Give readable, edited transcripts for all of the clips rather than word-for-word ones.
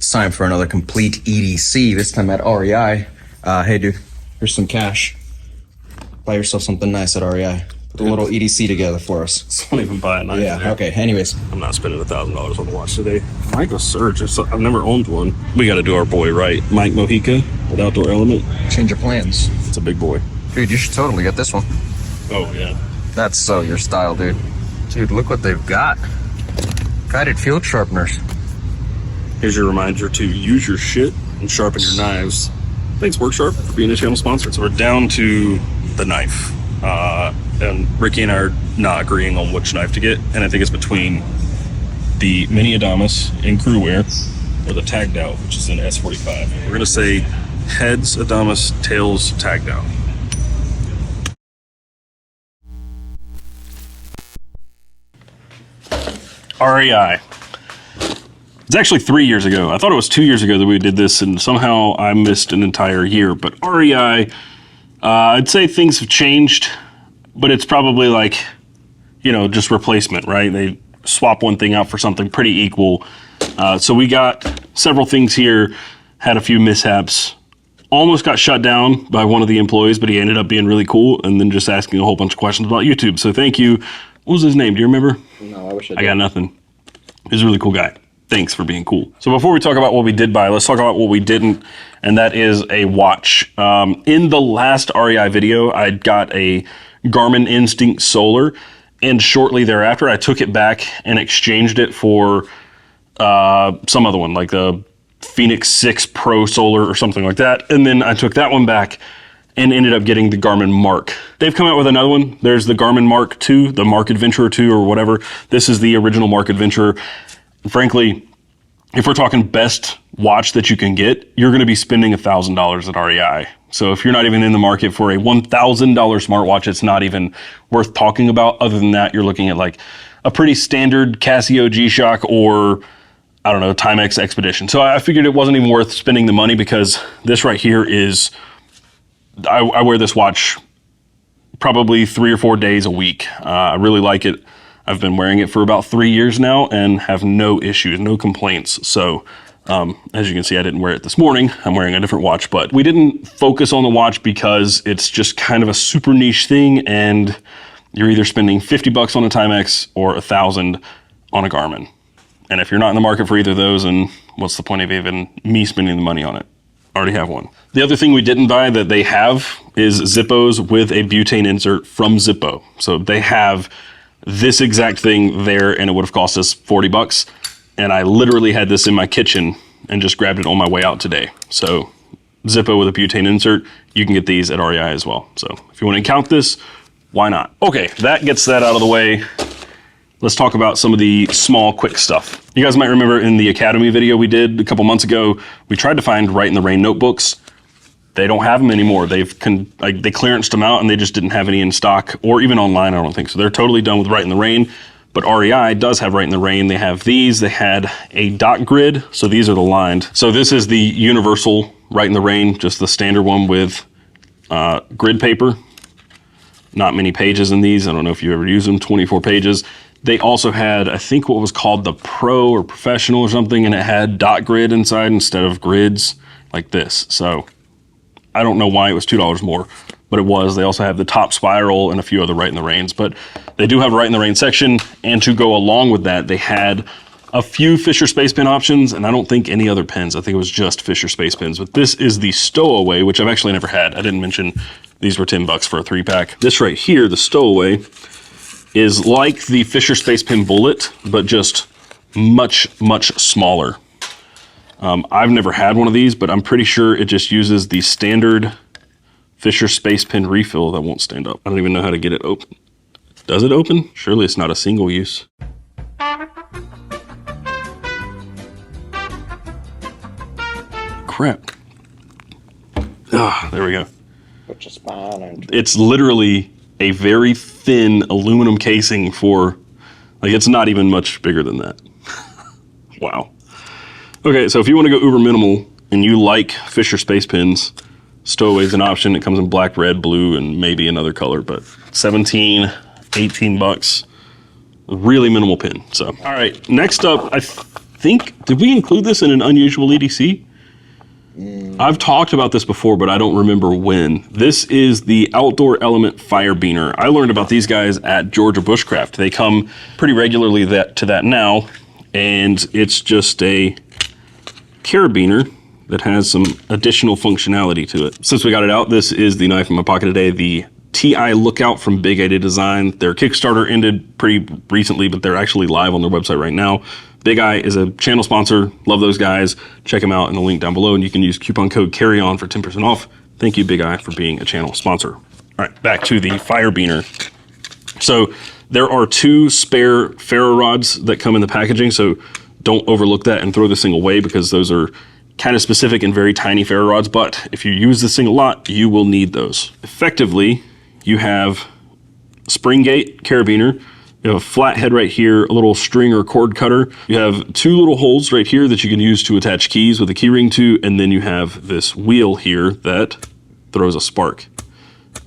It's time for another complete EDC, this time at REI. Hey dude, here's some cash. Buy yourself something nice at REI. Put a little EDC together for us. Don't even buy a knife. Yeah, today. okay, anyways. I'm not spending $1,000 on the watch today. I might go search. I've never owned one. We got to do our boy Rite. Mike Mojica with Outdoor Element. Change your plans. It's a big boy. Dude, you should totally get this one. Oh, yeah. That's so your style, dude. Dude, look what they've got. Guided field sharpeners. Here's your reminder to use your shit and sharpen your knives. Thanks, Worksharp, for being a channel sponsor. So we're down to the knife. And Ricky and I are not agreeing on which knife to get. And I think it's between the Mini Adamas in crew wear or the tagged out, which is an S45. We're going to say heads Adamas, tails tagged out. REI. It's actually 3 years ago. I thought it was 2 years ago that we did this, and somehow I missed an entire year. But REI, I'd say things have changed, but it's probably like, you know, just replacement, right? They swap one thing out for something pretty equal. So we got several things here, had a few mishaps, almost got shut down by one of the employees, but he ended up being really cool and then just asking a whole bunch of questions about YouTube. So thank you. What was his name? Do you remember? No, I wish I did. I got nothing. He's a really cool guy. Thanks for being cool. So before we talk about what we did buy, let's talk about what we didn't, and that is a watch. In the last REI video, I got a Garmin Instinct Solar, and shortly thereafter, I took it back and exchanged it for some other one, like the Fenix 6 Pro Solar or something like that. And then I took that one back and ended up getting the Garmin Mark. They've come out with another one. There's the Garmin Mark II, the Mark Adventurer 2 or whatever. This is the original Mark Adventurer. Frankly, if we're talking best watch that you can get, you're going to be spending $1,000 at REI. So if you're not even in the market for a $1,000 smartwatch, it's not even worth talking about. Other than that, you're looking at like a pretty standard Casio G-Shock or, I don't know, Timex Expedition. So I figured it wasn't even worth spending the money because this right here is, I wear this watch probably 3 or 4 days a week. I really like it. I've been wearing it for about 3 years now and have no issues, no complaints. So as you can see, I didn't wear it this morning. I'm wearing a different watch, but we didn't focus on the watch because it's just kind of a super niche thing, and you're either spending 50 bucks on a Timex or 1,000 on a Garmin. And if you're not in the market for either of those, then what's the point of even me spending the money on it? I already have one. The other thing we didn't buy that they have is Zippos with a butane insert from Zippo. So they have this exact thing there, and it would have cost us 40 bucks. And I literally had this in my kitchen and just grabbed it on my way out today. So Zippo with a butane insert, you can get these at REI as well. So if you want to count this, why not? Okay, that gets that out of the way. Let's talk about some of the small, quick stuff. You guys might remember in the Academy video we did a couple months ago, we tried to find Rite in the Rain notebooks. They don't have them anymore. They clearanced them out and they just didn't have any in stock or even online, I don't think. So they're totally done with Rite in the Rain. But REI does have Rite in the Rain. They have these. They had a dot grid. So these are the lined. So this is the universal Rite in the Rain, just the standard one with grid paper. Not many pages in these. I don't know if you ever use them, 24 pages. They also had, I think, what was called the Pro or Professional or something, and it had dot grid inside instead of grids like this. So I don't know why it was $2 more, but it was. They also have the top spiral and a few other Rite in the Rains, but they do have a Rite in the Rain section, and to go along with that, they had a few Fisher Space Pen options, and I don't think any other pens. I think it was just Fisher Space Pens, but this is the Stowaway, which I've actually never had. I didn't mention these were 10 bucks for a 3-pack. This right here, the Stowaway, is like the Fisher Space Pen Bullet, but just much, much smaller. I've never had one of these, but I'm pretty sure it just uses the standard Fisher Space Pen refill that won't stand up. I don't even know how to get it open. Does it open? Surely it's not a single use. Crap. Ah, there we go. Put your spine on. It's literally a very thin aluminum casing for, like, it's not even much bigger than that. Wow. Okay, so if you want to go uber minimal and you like Fisher Space Pens, Stowaway's an option. It comes in black, red, blue, and maybe another color, but 17, 18 bucks. Really minimal pen. So, all right, next up, I think, did we include this in an unusual EDC? I've talked about this before, but I don't remember when. This is the Outdoor Element Firebiner. I learned about these guys at Georgia Bushcraft. They come pretty regularly to that now, and it's just a carabiner that has some additional functionality to it. Since we got it out, this is the knife in my pocket today, the TI Lookout from Big Idea Design. Their Kickstarter ended pretty recently, but they're actually live on their website right now. Big Eye is a channel sponsor. Love those guys. Check them out in the link down below, and you can use coupon code CARRYON for 10% off. Thank you, Big Eye, for being a channel sponsor. All right, back to the Firebiner. So there are 2 spare ferro rods that come in the packaging, so don't overlook that and throw this thing away, because those are kind of specific and very tiny ferro rods, but if you use this thing a lot, you will need those. Effectively, you have spring gate carabiner, you have a flat head right here, a little string or cord cutter. You have 2 little holes right here that you can use to attach keys with a key ring to, and then you have this wheel here that throws a spark.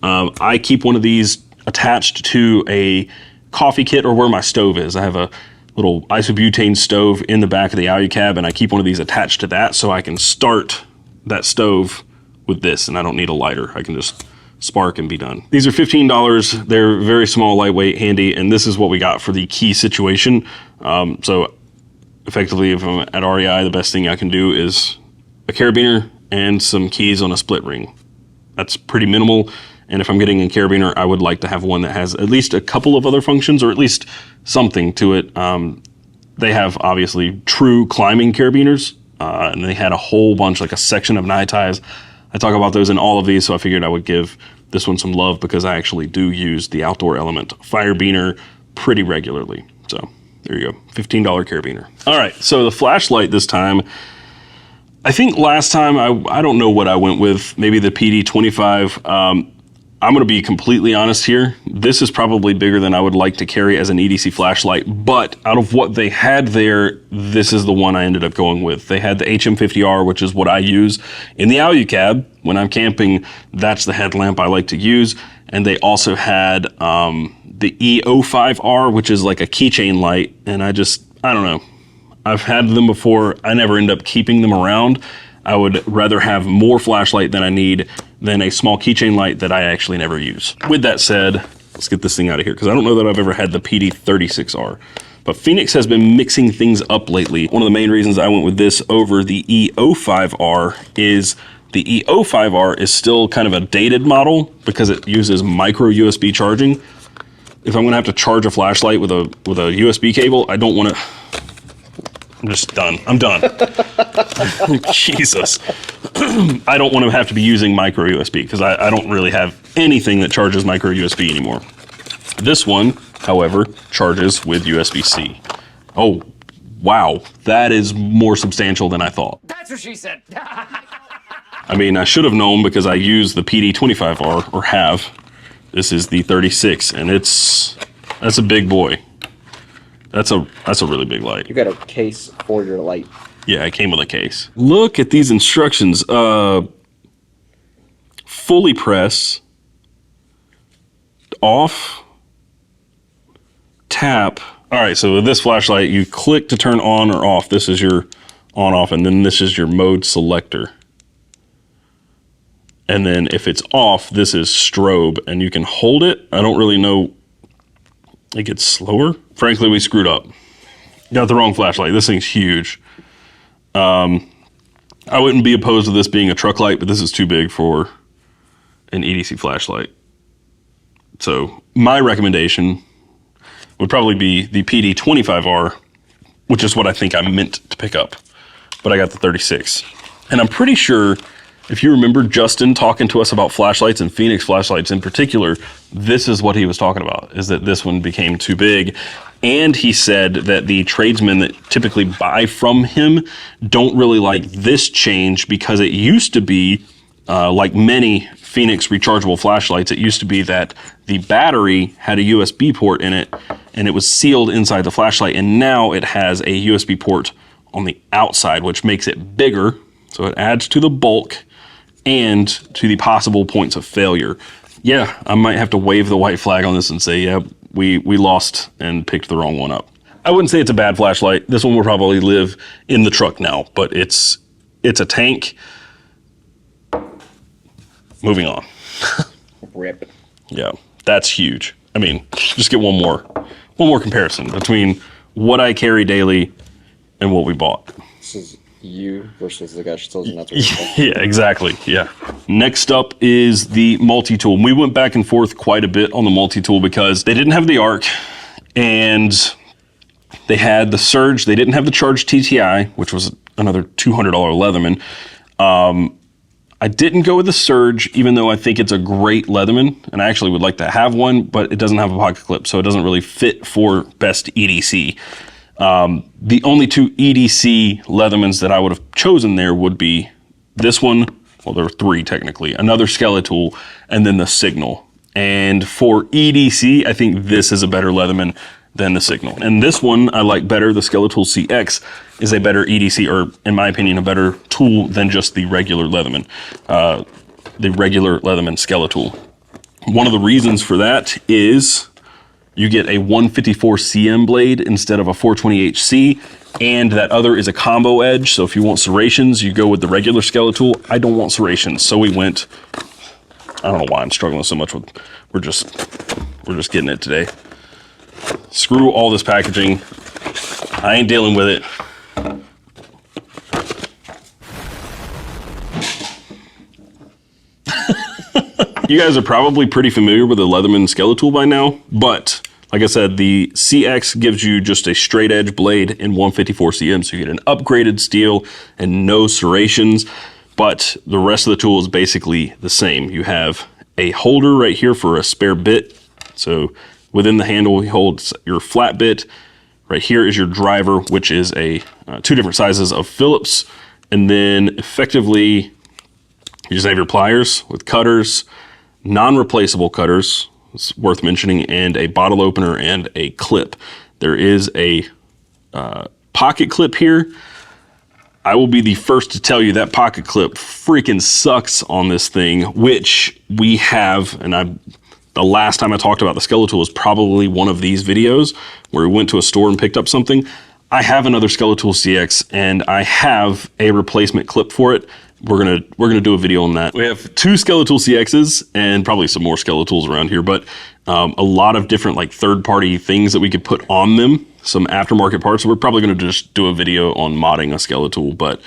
I keep one of these attached to a coffee kit or where my stove is. I have a little isobutane stove in the back of the Alu-Cab, and I keep one of these attached to that so I can start that stove with this, and I don't need a lighter. I can just spark and be done. These are $15. They're very small, lightweight, handy, and this is what we got for the key situation. So effectively, if I'm at REI, the best thing I can do is a carabiner and some keys on a split ring. That's pretty minimal. And if I'm getting a carabiner, I would like to have one that has at least a couple of other functions, or at least something to it. They have obviously true climbing carabiners, and they had a whole bunch, like a section of nye ties. I talk about those in all of these, so I figured I would give this one some love because I actually do use the Outdoor Element Firebiner pretty regularly. So there you go, $15 carabiner. All right, so the flashlight this time, I think last time, I don't know what I went with, maybe the PD25. I'm gonna be completely honest here. This is probably bigger than I would like to carry as an EDC flashlight, but out of what they had there, this is the one I ended up going with. They had the HM50R, which is what I use in the Alu-Cab. When I'm camping, that's the headlamp I like to use. And they also had the E05R, which is like a keychain light. And I don't know. I've had them before. I never end up keeping them around. I would rather have more flashlight than I need than a small keychain light that I actually never use. With that said, let's get this thing out of here, because I don't know that I've ever had the PD36R. But Fenix has been mixing things up lately. One of the main reasons I went with this over the E05R is the E05R is still kind of a dated model because it uses micro USB charging. If I'm gonna have to charge a flashlight with a USB cable, I don't wanna, I'm just done. I'm done. Jesus. I don't want to have to be using micro USB because I don't really have anything that charges micro USB anymore. This one, however, charges with USB-C. Oh, wow. That is more substantial than I thought. That's what she said. I mean, I should have known because I use the PD25R, or have. This is the 36, and that's a big boy. That's a really big light. You got a case for your light. Yeah, it came with a case. Look at these instructions. Fully press, off, tap. All right, so with this flashlight, you click to turn on or off. This is your on-off, and then this is your mode selector. And then if it's off, this is strobe, and you can hold it. I don't really know. It gets slower. Frankly, we screwed up. Got the wrong flashlight. This thing's huge. I wouldn't be opposed to this being a truck light, but this is too big for an EDC flashlight. So my recommendation would probably be the PD25R, which is what I think I meant to pick up. But I got the 36. And I'm pretty sure, if you remember Justin talking to us about flashlights and Fenix flashlights in particular, this is what he was talking about, is that this one became too big. And he said that the tradesmen that typically buy from him don't really like this change because it used to be, like many Fenix rechargeable flashlights, it used to be that the battery had a USB port in it and it was sealed inside the flashlight. And now it has a USB port on the outside, which makes it bigger. So it adds to the bulk and to the possible points of failure. Yeah, I might have to wave the white flag on this and say, yeah, we lost and picked the wrong one up. I wouldn't say it's a bad flashlight. This one will probably live in the truck now, but it's a tank. Moving on. Rip. Yeah, that's huge. I mean, just get one more comparison between what I carry daily and what we bought. This is you versus the guy she tells you not to read. Yeah, exactly. Yeah. Next up is the Multitool. We went back and forth quite a bit on the Multitool because they didn't have the arc and they had the Surge. They didn't have the Charge TTI, which was another $200 Leatherman. I didn't go with the Surge, even though I think it's a great Leatherman, and I actually would like to have one, but it doesn't have a pocket clip, so it doesn't really fit for best EDC. The only two EDC Leathermans that I would have chosen there would be this one, well, there were three technically, another Skeletool, and then the Signal. And for EDC, I think this is a better Leatherman than the Signal. And this one I like better. The Skeletool CX is a better EDC, or in my opinion, a better tool than just the regular Leatherman, the regular Leatherman Skeletool. One of the reasons for that is you get a 154 CM blade instead of a 420HC, and that other is a combo edge. So if you want serrations, you go with the regular Skeletool. I don't want serrations, so we went. I don't know why I'm struggling so much with. We're just getting it today. Screw all this packaging. I ain't dealing with it. You guys are probably pretty familiar with the Leatherman Skeletool by now, but like I said, the CX gives you just a straight edge blade in 154 CM, so you get an upgraded steel and no serrations, but the rest of the tool is basically the same. You have a holder right here for a spare bit, so within the handle, it holds your flat bit. Right here is your driver, which is a two different sizes of Phillips. And then effectively, you just have your pliers with cutters, non-replaceable cutters, it's worth mentioning, and a bottle opener and a clip. There is a pocket clip here. I will be the first to tell you that pocket clip freaking sucks on this thing, which we have, and the last time I talked about the Skeletool was probably one of these videos where we went to a store and picked up something. I have another Skeletool CX and I have a replacement clip for it. We're gonna do a video on that. We have two Skeletool CXs and probably some more Skeletools around here, but a lot of different like third-party things that we could put on them, some aftermarket parts. So we're probably gonna just do a video on modding a Skeletool, but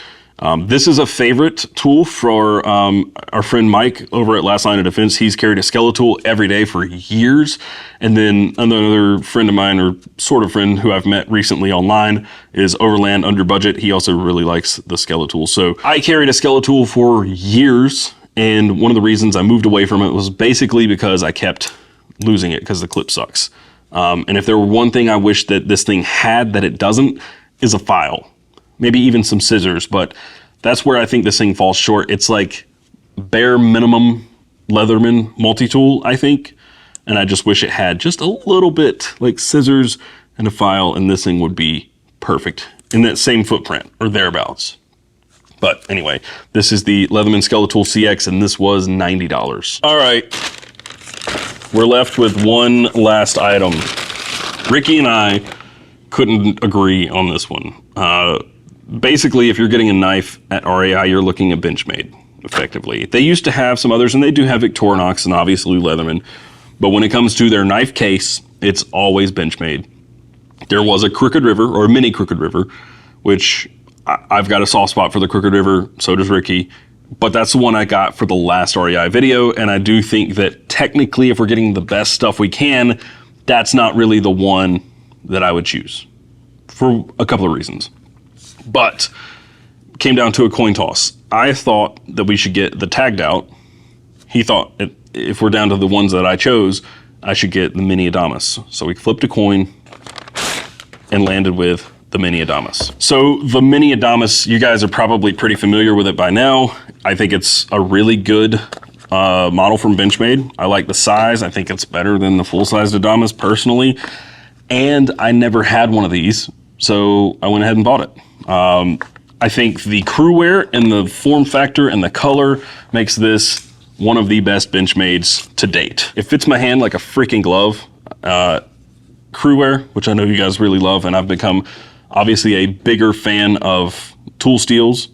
this is a favorite tool for our friend Mike over at Last Line of Defense. He's carried a Skeletool every day for years. And then another friend of mine, or sort of friend who I've met recently online, is Overland Under Budget. He also really likes the Skeletool. So I carried a Skeletool for years, and one of the reasons I moved away from it was basically because I kept losing it because the clip sucks. And if there were one thing I wish that this thing had that it doesn't, is a file. Maybe even some scissors, but that's where I think this thing falls short. It's like bare minimum Leatherman multi-tool, I think. And I just wish it had just a little bit like scissors and a file, and this thing would be perfect in that same footprint or thereabouts. But anyway, this is the Leatherman Skeletool CX, and this was $90. All right, we're left with one last item. Ricky and I couldn't agree on this one. Basically, if you're getting a knife at REI, you're looking at Benchmade, effectively. They used to have some others, and they do have Victorinox and obviously Leatherman. But when it comes to their knife case, it's always Benchmade. There was a Crooked River, or a mini Crooked River, which I've got a soft spot for the Crooked River, so does Ricky. But that's the one I got for the last REI video, and I do think that technically, if we're getting the best stuff we can, that's not really the one that I would choose, for a couple of reasons. But came down to a coin toss. I thought that we should get the tagged out. He thought if we're down to the ones that I chose, I should get the mini Adamas. So we flipped a coin and landed with the mini Adamas. So the mini Adamas, you guys are probably pretty familiar with it by now. I think it's a really good model from Benchmade. I like the size. I think it's better than the full-sized Adamas personally. And I never had one of these, so I went ahead and bought it. I think the crew wear and the form factor and the color makes this one of the best Benchmades to date. It fits my hand like a freaking glove. Crewware, which I know you guys really love, and I've become obviously a bigger fan of tool steels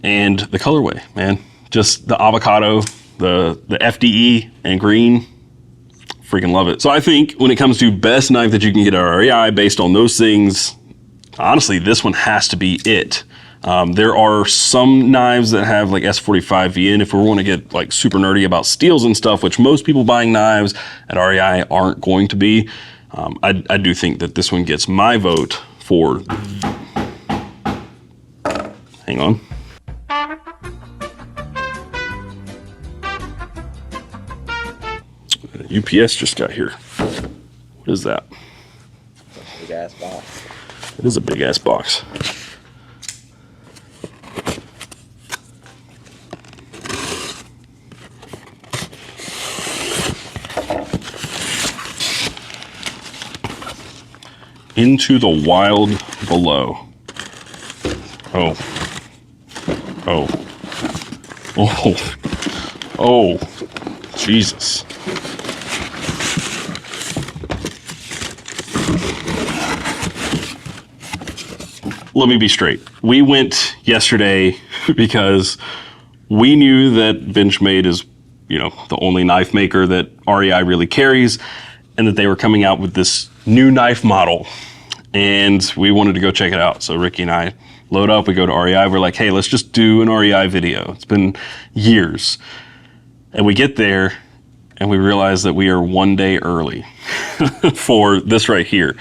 and the colorway, man. Just the avocado, the FDE and green, freaking love it. So I think when it comes to best knife that you can get at REI based on those things, honestly, this one has to be it. There are some knives that have like S45V in if we want to get like super nerdy about steels and stuff, which most people buying knives at REI aren't going to be. I do think that this one gets my vote for, hang on. UPS just got here. What is that? Big ass box. It is a big ass box. Into the wild below. Oh. Oh. Oh. Oh. Jesus. Let me be straight. We went yesterday because we knew that Benchmade is, you know, the only knife maker that REI really carries, and that they were coming out with this new knife model. And we wanted to go check it out. So Ricky and I load up, we go to REI, we're like, hey, let's just do an REI video. It's been years. And we get there and we realize that we are one day early for this right here,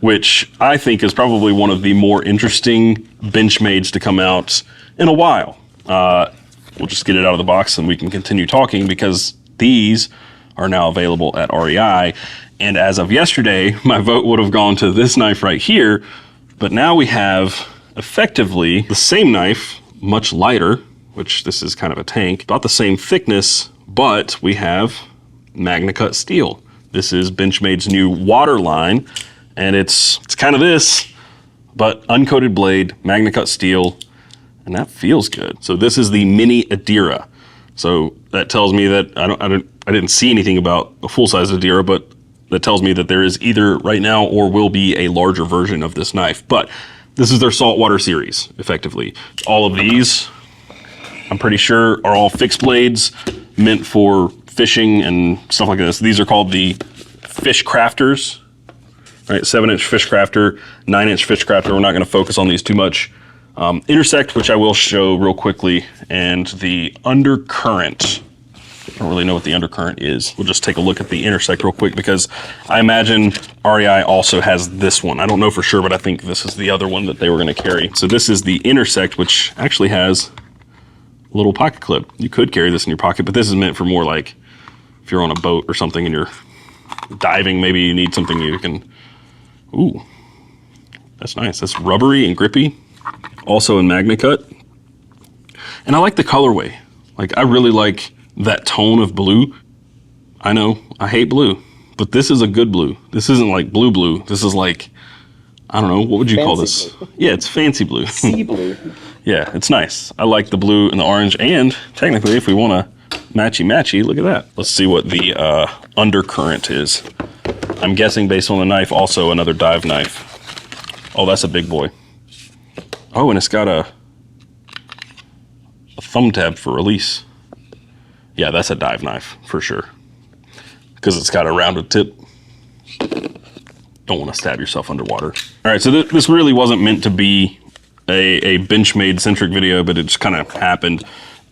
which I think is probably one of the more interesting Benchmades to come out in a while. We'll just get it out of the box and we can continue talking because these are now available at REI. And as of yesterday, my vote would have gone to this knife right here, but now we have effectively the same knife, much lighter, which this is kind of a tank, about the same thickness, but we have MagnaCut steel. This is Benchmade's new water line, and it's kind of this, but uncoated blade, MagnaCut steel, and that feels good. So this is the mini Adira. So that tells me that I didn't see anything about a full-size Adira, but that tells me that there is either right now or will be a larger version of this knife. But this is their saltwater series, effectively. All of these, I'm pretty sure, are all fixed blades meant for fishing and stuff like this. These are called the Fish Crafters, right? 7-inch Fish Crafter, 9-inch Fish Crafter. We're not going to focus on these too much. Intersect, which I will show real quickly, and the Undercurrent. I don't really know what the Undercurrent is. We'll just take a look at the Intersect real quick because I imagine REI also has this one. I don't know for sure, but I think this is the other one that they were going to carry. So this is the Intersect, which actually has a little pocket clip. You could carry this in your pocket, but this is meant for more like if you're on a boat or something and you're diving, maybe you need something you can, ooh, that's nice. That's rubbery and grippy. Also in MagnaCut. And I like the colorway. Like, I really like that tone of blue. I know, I hate blue, but this is a good blue. This isn't like blue. This is like, I don't know, what would you call this? Blue. Yeah, it's fancy blue. Sea blue. Yeah, it's nice. I like the blue and the orange, and technically, if we want to matchy, look at that. Let's see what the Undercurrent is. I'm guessing based on the knife, also another dive knife. Oh, that's a big boy. Oh, and it's got a thumb tab for release. Yeah, that's a dive knife for sure. Because it's got a rounded tip. Don't want to stab yourself underwater. All right, so this really wasn't meant to be a Benchmade centric video, but it just kind of happened.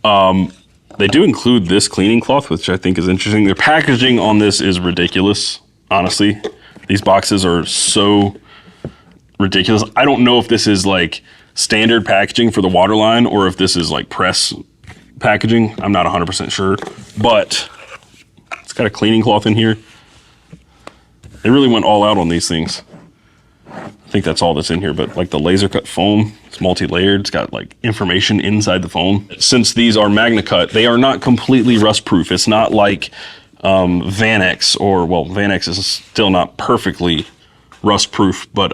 They do include this cleaning cloth, which I think is interesting. Their packaging on this is ridiculous, honestly. These boxes are so ridiculous. I don't know if this is like standard packaging for the waterline or if this is like press packaging. I'm not 100% sure, but it's got a cleaning cloth in here. They really went all out on these things. I think that's all that's in here, but like the laser cut foam, it's multi-layered. It's got like information inside the foam. Since these are MagnaCut, they are not completely rust proof. It's not like Vanex or, well, Vanex is still not perfectly rust proof, but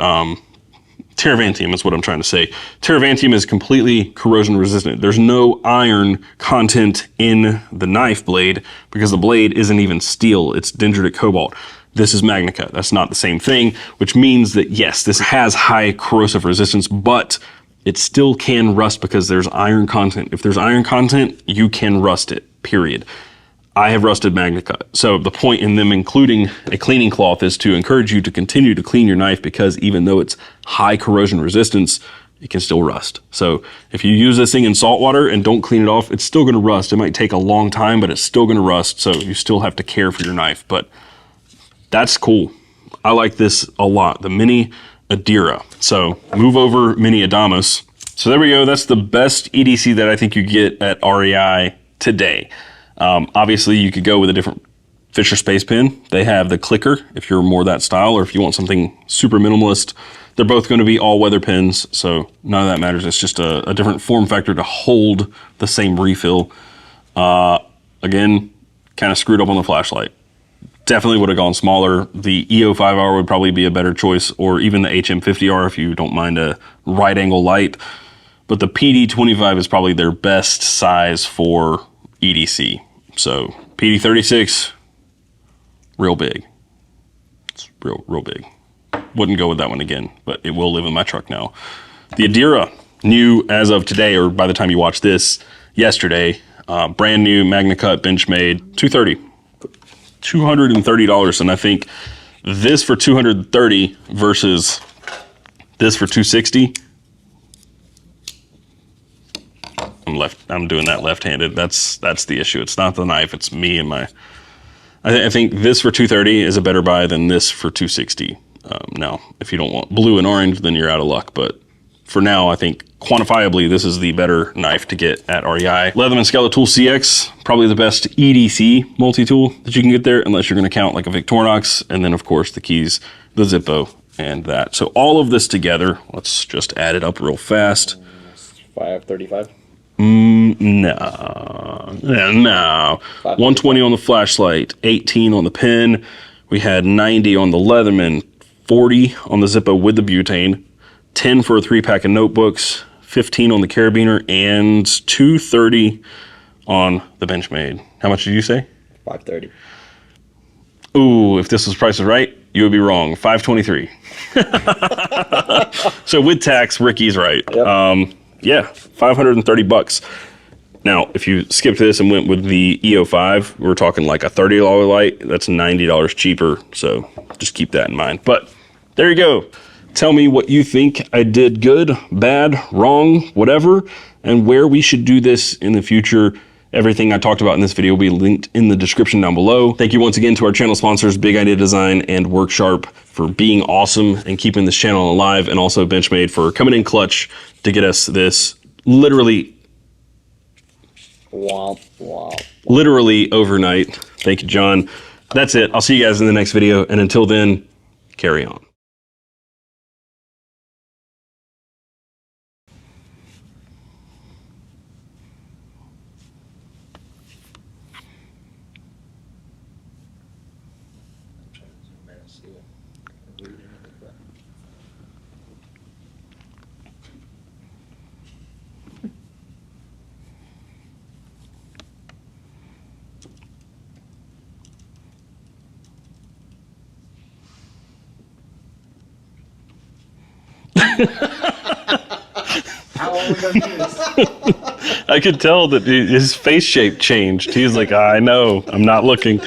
Terravantium is what I'm trying to say. Terravantium is completely corrosion resistant. There's no iron content in the knife blade because the blade isn't even steel. It's dendritic cobalt. This is MagnaCut. That's not the same thing, which means that yes, this has high corrosive resistance, but it still can rust because there's iron content. If there's iron content, you can rust it, period. I have rusted MagnaCut. So the point in them including a cleaning cloth is to encourage you to continue to clean your knife, because even though it's high corrosion resistance, it can still rust. So if you use this thing in salt water and don't clean it off, it's still gonna rust. It might take a long time, but it's still gonna rust. So you still have to care for your knife, but that's cool. I like this a lot, the Mini Adira. So move over Mini Adamas. So there we go. That's the best EDC that I think you get at REI today. Obviously you could go with a different Fisher Space Pen. They have the clicker if you're more that style, or if you want something super minimalist. They're both going to be all weather pens, so none of that matters. It's just a different form factor to hold the same refill. Again, kind of screwed up on the flashlight. Definitely would have gone smaller. The EO5R would probably be a better choice, or even the HM50R if you don't mind a right angle light. But the PD25 is probably their best size for EDC. So PD36, real big. It's real big. Wouldn't go with that one again, but it will live in my truck now. The Adira, new as of today, or by the time you watch this, yesterday, brand new MagnaCut Benchmade, $230, and I think this for $230 versus this for $260. I'm doing that left-handed. That's the issue. It's not the knife. It's me and my. I think this for $230 is a better buy than this for $260. Now, if you don't want blue and orange, then you're out of luck. But for now, I think quantifiably, this is the better knife to get at REI. Leatherman Skeletool CX, probably the best EDC multi-tool that you can get there, unless you're going to count like a Victorinox, and then of course the keys, the Zippo, and that. So all of this together, let's just add it up real fast. 535. No. 120 on the flashlight, 18 on the pen. We had 90 on the Leatherman, 40 on the Zippo with the butane, 10 for a 3-pack of notebooks, 15 on the carabiner, and 230 on the Benchmade. How much did you say? 530. Ooh, if this was Price is Right, you would be wrong. 523. So with tax, Ricky's right. Yep. Yeah, $530. Now, if you skipped this and went with the EO5, we're talking like a $30 light. That's $90 cheaper, so just keep that in mind. But there you go. Tell me what you think I did good, bad, wrong, whatever, and where we should do this in the future. Everything I talked about in this video will be linked in the description down below. Thank you once again to our channel sponsors, Big Idea Design and Worksharp, for being awesome and keeping this channel alive, and also Benchmade for coming in clutch to get us this literally overnight. Thank you, John. That's it. I'll see you guys in the next video, and until then, carry on. How are we gonna do this? I could tell that his face shape changed. He was like, I know, I'm not looking.